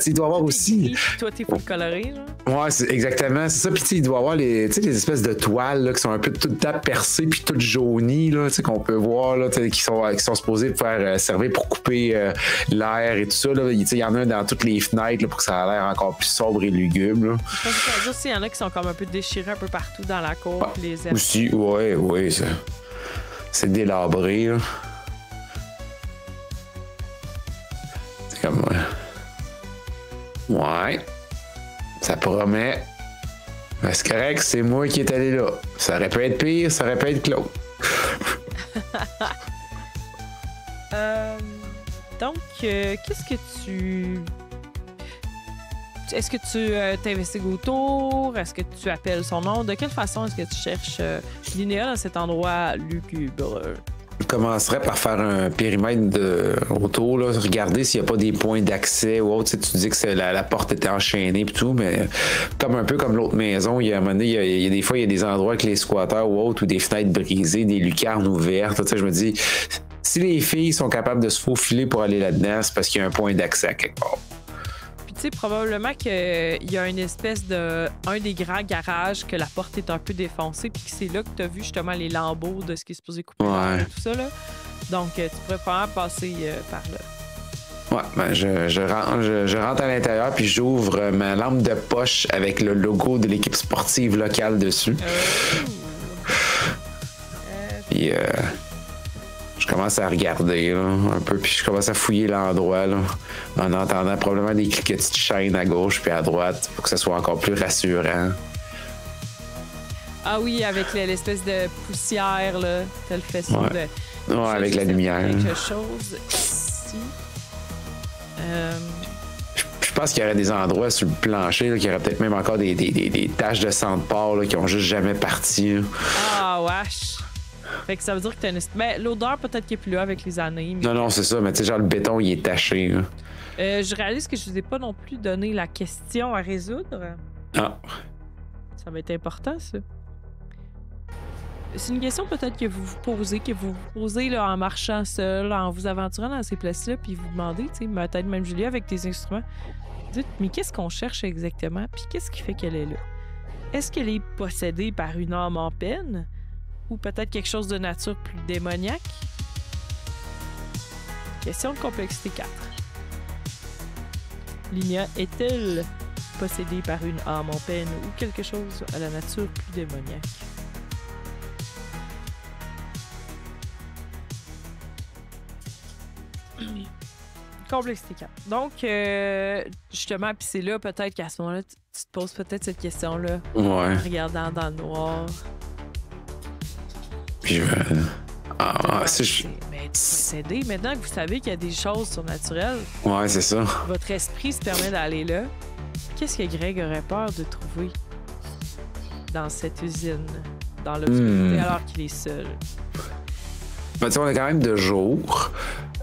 il doit y avoir aussi... Toi, t'es full coloré, genre? Ouais, exactement, c'est ça. Puis il doit y avoir les espèces de toiles là, qui sont un peu tout le temps percées, puis toutes jaunies. Là, qu'on peut voir là, qui sont supposés faire servir pour couper l'air et tout ça. Il y en a dans toutes les fenêtres là, pour que ça a l'air encore plus sobre et lugubre. Là. Je pense que juste, il y en a qui sont comme un peu déchirés un peu partout dans la cour. Ouais, les herbes. Aussi, oui, c'est délabré. Là. C'est comme... Ouais. Ça promet. Mais c'est correct, c'est moi qui est allé là. Ça aurait pu être pire, ça aurait pu être Claude. Donc, qu'est-ce que tu... Est-ce que tu t'investigues autour? Est-ce que tu appelles son nom? De quelle façon est-ce que tu cherches Linnea dans cet endroit lugubre? Je commencerais par faire un périmètre autour, là, regarder s'il n'y a pas des points d'accès ou autre. Tu dis que la porte était enchaînée et tout, mais comme un peu comme l'autre maison, il y a des fois, il y a des endroits avec les squatteurs ou autres, ou des fenêtres brisées, des lucarnes ouvertes. Je me dis, si les filles sont capables de se faufiler pour aller là-dedans, c'est parce qu'il y a un point d'accès à quelque part. Tu sais, probablement qu'il y a une espèce de... un des grands garages que la porte est un peu défoncée, puis que c'est là que tu as vu justement les lambeaux de ce qui est supposé couper et tout ça, là. Donc, tu pourrais probablement passer par là. Ouais, ben je rentre à l'intérieur, puis j'ouvre ma lampe de poche avec le logo de l'équipe sportive locale dessus. Puis... je commence à regarder là, un peu, puis je commence à fouiller l'endroit là, en entendant probablement des cliquetis de chaîne à gauche puis à droite pour que ça soit encore plus rassurant. Ah oui, avec l'espèce de poussière, là, t'as le faisceau de... Ouais, avec la lumière. Quelque chose ici. Je pense qu'il y aurait des endroits sur le plancher, là, qu'il y aurait peut-être même encore des taches de sang de porc là, qui ont juste jamais parti. Là. Ah, wesh! Fait que ça veut dire que t'as une... Mais l'odeur, peut-être qu'il est plus là avec les années. Mais... Non, c'est ça. Mais tu sais, genre, le béton, il est taché. Là. Je réalise que je vous ai pas non plus donné la question à résoudre. Ah. Ça va être important, ça. C'est une question peut-être que vous vous posez là, en marchant seul, en vous aventurant dans ces places-là, puis vous demandez, tu sais, peut-être même Julie avec tes instruments, dites, mais qu'est-ce qu'on cherche exactement? Puis qu'est-ce qui fait qu'elle est là? Est-ce qu'elle est possédée par une âme en peine? Ou peut-être quelque chose de nature plus démoniaque? Question de complexité 4. Linnea est-elle possédée par une âme en peine ou quelque chose à la nature plus démoniaque? Complexité 4. Donc, justement, puis c'est là peut-être qu'à ce moment-là, tu te poses peut-être cette question-là. Ouais. En regardant dans le noir. Puis Mais possédé, maintenant que vous savez qu'il y a des choses surnaturelles, ouais, c'est ça. Votre esprit se permet d'aller là. Qu'est-ce que Greg aurait peur de trouver dans cette usine, dans l'obscurité, alors qu'il est seul? Ben, tu sais, on est quand même de jour.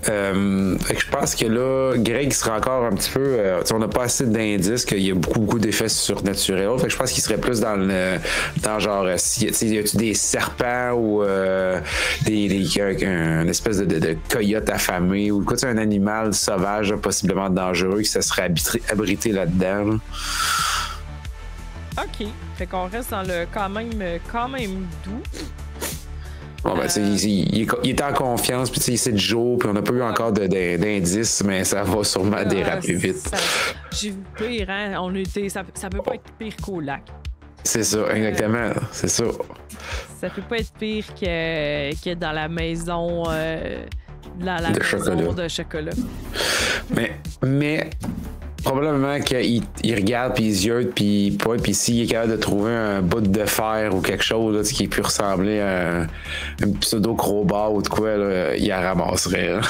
Fait que je pense que là, Greg sera encore un petit peu... on n'a pas assez d'indices qu'il y a beaucoup d'effets surnaturels. Fait que je pense qu'il serait plus dans genre... y a-tu des serpents ou une espèce de coyote affamé ou quoi, un animal sauvage, là, possiblement dangereux, qui se serait abrité là-dedans. Là. OK. Fait qu'on reste dans le quand même doux. Bon, ben, il est en confiance, puis c'est de jour, puis on n'a pas eu encore d'indices, mais ça va sûrement déraper vite. J'ai vu pire, hein? Ça peut pas être pire qu'au lac. C'est ça, exactement. C'est ça. Ça peut pas être pire que dans la maison, de chocolat. Mais probablement qu'il regarde, puis il ziote, puis s'il est capable de trouver un bout de fer ou quelque chose là, qui peut ressembler à un pseudo-crowbar ou de quoi, là, il la ramasserait. Là.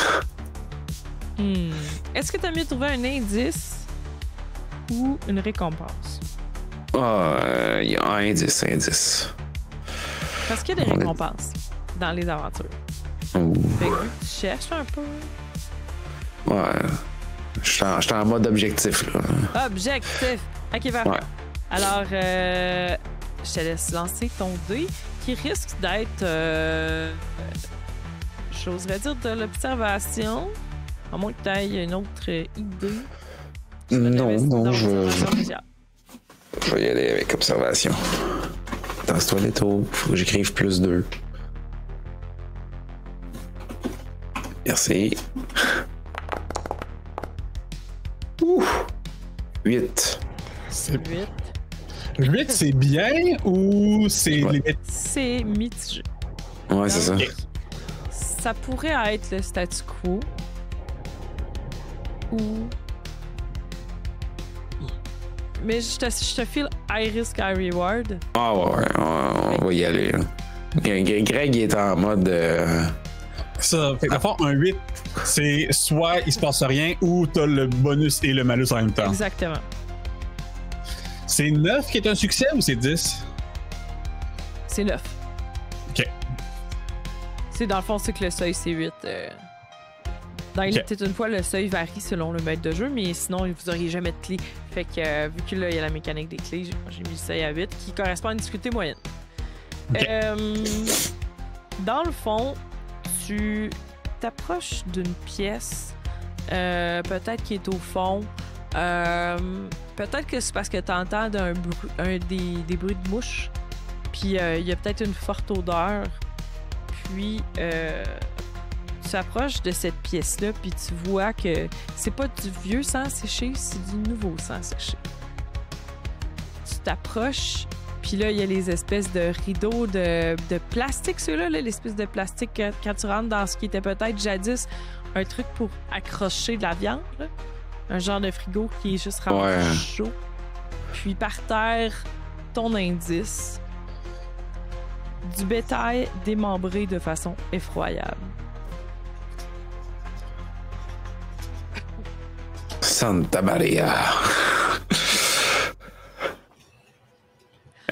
Est-ce que t'as mieux trouver un indice ou une récompense? Il y a un indice. Parce qu'il y a des récompenses dans les aventures. Fait que tu cherches un peu. Ouais. Je suis en mode objectif, là. Objectif! Ok, parfait. Ouais. Alors, je te laisse lancer ton dé qui risque d'être, j'oserais dire, de l'observation. À moins que tu aies une autre idée. Non, je vais y aller avec observation. Tasse-toi les taux. Faut que j'écrive +2. Merci. 8. C'est 8. 8, c'est bien ou c'est limite? C'est mitigé. Ouais, c'est ça. Ça pourrait être le statu quo. Ou. Mais je te file high risk, high reward. Ah ouais, on va y aller. Là. Greg est en mode. Ça, fait que un 8, c'est soit il se passe rien ou t'as le bonus et le malus en même temps. Exactement. C'est 9 qui est un succès ou c'est 10? C'est 9. Ok. C'est dans le fond, c'est que le seuil, c'est 8. Dans Elite, une fois, le seuil varie selon le maître de jeu, mais sinon, vous n'auriez jamais de clé. Fait que, vu que là, il y a la mécanique des clés, j'ai mis le seuil à 8, qui correspond à une difficulté moyenne. Okay. Dans le fond, tu t'approches d'une pièce, peut-être qui est au fond. Peut-être que c'est parce que tu entends des bruits de mouches. Puis, il y a peut-être une forte odeur. Puis, tu approches de cette pièce-là, puis tu vois que c'est pas du vieux sang séché, c'est du nouveau sang séché. Tu t'approches, puis là, il y a les espèces de rideaux de plastique, ceux-là, l'espèce de plastique quand tu rentres dans ce qui était peut-être jadis un truc pour accrocher de la viande, là. Un genre de frigo qui est juste rempli chaud. Puis par terre, ton indice, du bétail démembré de façon effroyable. Santa Maria.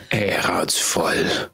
Elle est rendue folle.